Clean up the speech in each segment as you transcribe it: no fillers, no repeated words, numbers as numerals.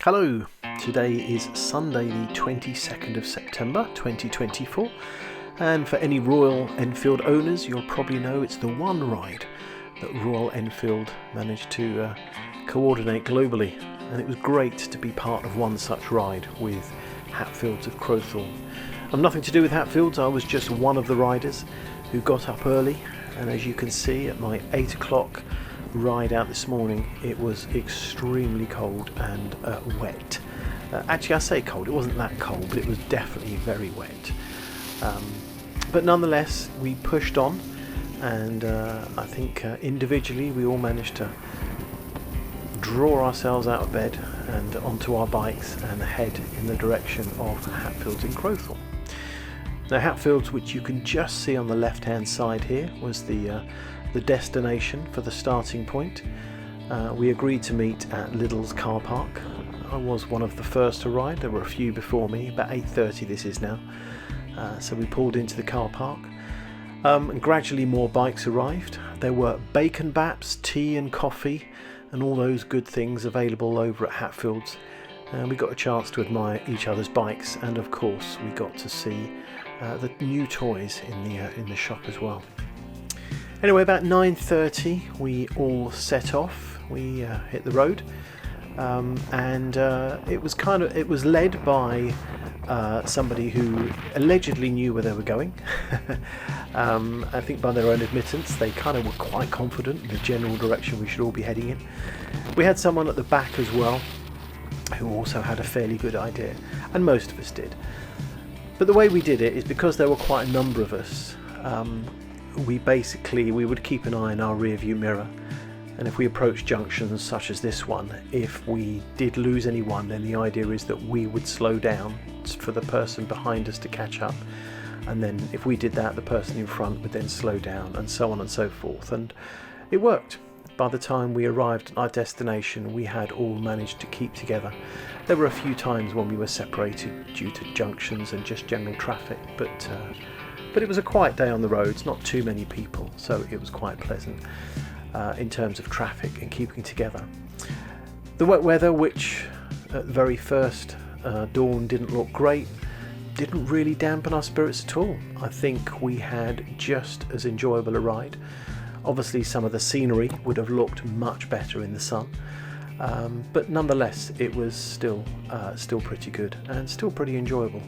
Hello, today is Sunday the 22nd of September 2024, and for any Royal Enfield owners you'll probably know it's the one ride that Royal Enfield managed to coordinate globally, and it was great to be part of one such ride with Hatfields of Crowthorne. I'm nothing to do with Hatfields, I was just one of the riders who got up early, and as you can see at my 8 o'clock ride out this morning it was extremely cold and wet. Actually I say cold, it wasn't that cold, but it was definitely very wet. But nonetheless we pushed on, and I think individually we all managed to draw ourselves out of bed and onto our bikes and head in the direction of Hatfields in Crowthorne. Now Hatfields, which you can just see on the left hand side here, was the destination for the starting point. We agreed to meet at Lidl's car park. I was one of the first to ride, there were a few before me, about 8:30 this is now. So we pulled into the car park, and gradually more bikes arrived. There were bacon baps, tea and coffee and all those good things available over at Hatfields, and we got a chance to admire each other's bikes, and of course we got to see the new toys in the shop as well. Anyway, about 9:30 we all set off. We hit the road, and it was led by somebody who allegedly knew where they were going. I think by their own admittance they kind of were quite confident in the general direction we should all be heading in. We had someone at the back as well who also had a fairly good idea, and most of us did. But the way we did it is because there were quite a number of us. We would keep an eye in our rear view mirror, and if we approached junctions such as this one, if we did lose anyone, then the idea is that we would slow down for the person behind us to catch up, and then if we did that, the person in front would then slow down, and so on and so forth. And it worked. By the time we arrived at our destination we had all managed to keep together. There were a few times when we were separated due to junctions and just general traffic, but it was a quiet day on the roads, not too many people, so it was quite pleasant in terms of traffic and keeping together. The wet weather, which at the very first dawn didn't look great, didn't really dampen our spirits at all. I think we had just as enjoyable a ride. Obviously some of the scenery would have looked much better in the sun, but nonetheless it was still pretty good and still pretty enjoyable,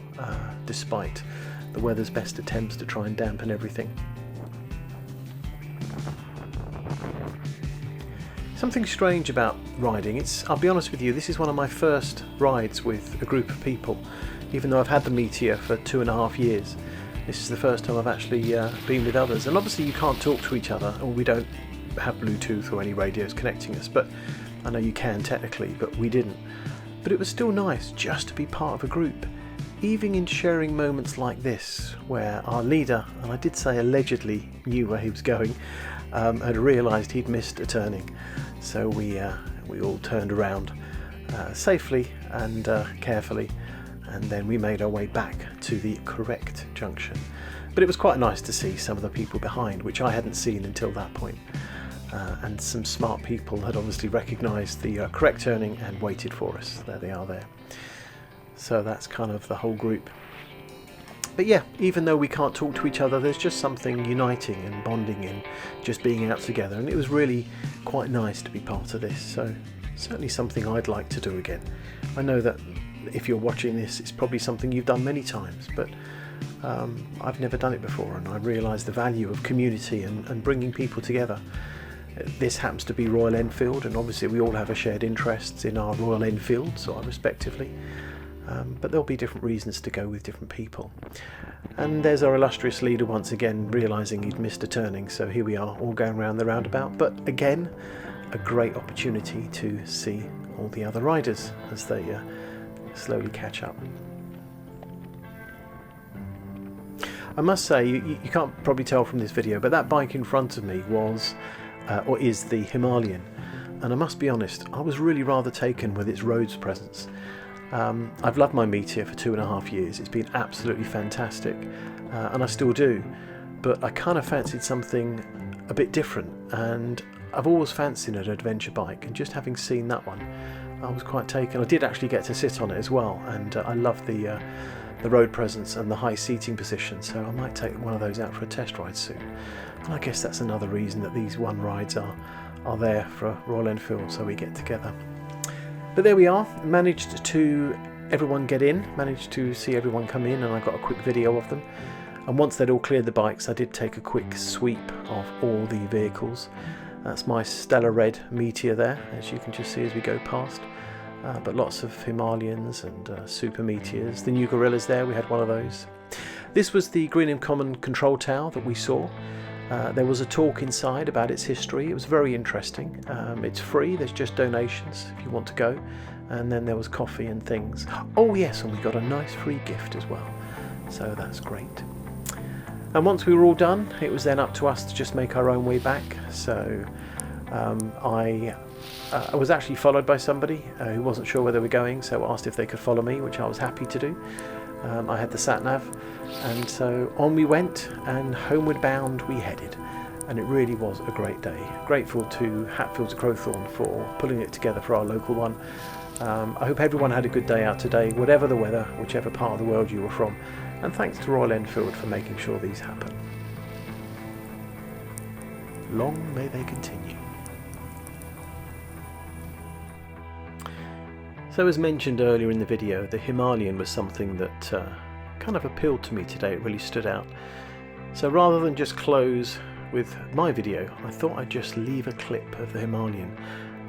despite the weather's best attempts to try and dampen everything. Something strange about riding, I'll be honest with you, this is one of my first rides with a group of people. Even though I've had the Meteor for 2.5 years, this is the first time I've actually been with others. And obviously you can't talk to each other, or we don't have Bluetooth or any radios connecting us, but I know you can technically, but we didn't. But it was still nice just to be part of a group, even in sharing moments like this, where our leader, and I did say allegedly knew where he was going, had realised he'd missed a turning. So we all turned around safely and carefully, and then we made our way back to the correct junction. But it was quite nice to see some of the people behind, which I hadn't seen until that point. And some smart people had obviously recognised the correct turning and waited for us. There they are there. So that's kind of the whole group. But yeah, even though we can't talk to each other, there's just something uniting and bonding in just being out together, and it was really quite nice to be part of this. So certainly something I'd like to do again. I know that if you're watching this, it's probably something you've done many times, but I've never done it before, and I realise the value of community and bringing people together. This happens to be Royal Enfield, and obviously we all have a shared interest in our Royal Enfields, or respectively. But there'll be different reasons to go with different people. And there's our illustrious leader once again realising he'd missed a turning, so here we are all going round the roundabout. But again, a great opportunity to see all the other riders as they slowly catch up. I must say, you can't probably tell from this video, but that bike in front of me was or is the Himalayan, and I must be honest, I was really rather taken with its roads presence. I've loved my Meteor for 2.5 years. It's been absolutely fantastic, and I still do, but I kind of fancied something a bit different, and I've always fancied an adventure bike, and just having seen that one, I was quite taken. I did actually get to sit on it as well, and I love the road presence and the high seating position, so I might take one of those out for a test ride soon. And I guess that's another reason that these one rides are there for Royal Enfield, so we get together. But there we are, managed to everyone get in, managed to see everyone come in, and I got a quick video of them. And once they'd all cleared the bikes, I did take a quick sweep of all the vehicles. That's my Stellar Red Meteor there, as you can just see as we go past. But lots of Himalayans and Super Meteors. The new Gorillas there, we had one of those. This was the Greenham Common Control Tower that we saw. There was a talk inside about its history. It was very interesting. It's free, there's just donations if you want to go. And then there was coffee and things. Oh yes, and we got a nice free gift as well. So that's great. And once we were all done, it was then up to us to just make our own way back. So I was actually followed by somebody who wasn't sure where they were going, so asked if they could follow me, which I was happy to do. I had the sat-nav, and so on we went, and homeward bound we headed. And it really was a great day. Grateful to Hatfields of Crowthorne for pulling it together for our local one. I hope everyone had a good day out today, whatever the weather, whichever part of the world you were from. And thanks to Royal Enfield for making sure these happen. Long may they continue. So as mentioned earlier in the video, the Himalayan was something that kind of appealed to me today. It really stood out. So rather than just close with my video, I thought I'd just leave a clip of the Himalayan.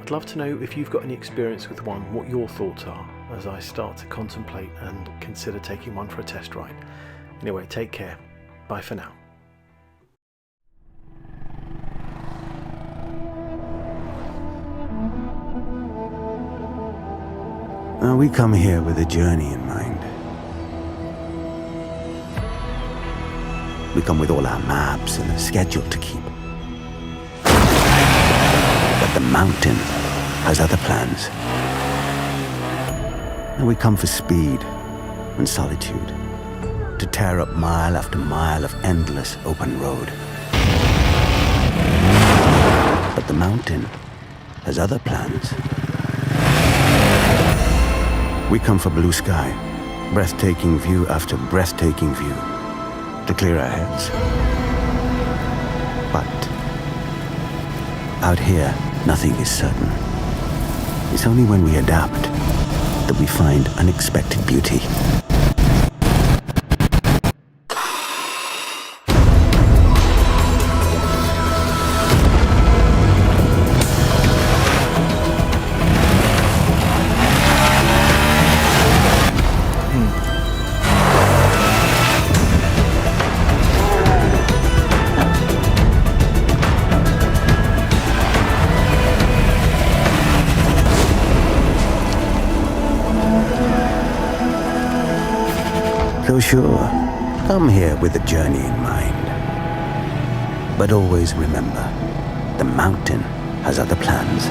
I'd love to know if you've got any experience with one, what your thoughts are as I start to contemplate and consider taking one for a test ride. Anyway, take care. Bye for now. We come here with a journey in mind. We come with all our maps and a schedule to keep. But the mountain has other plans. And we come for speed and solitude, to tear up mile after mile of endless open road. But the mountain has other plans. We come for blue sky, breathtaking view after breathtaking view, to clear our heads. But out here, nothing is certain. It's only when we adapt that we find unexpected beauty. So sure, come here with a journey in mind. But always remember, the mountain has other plans.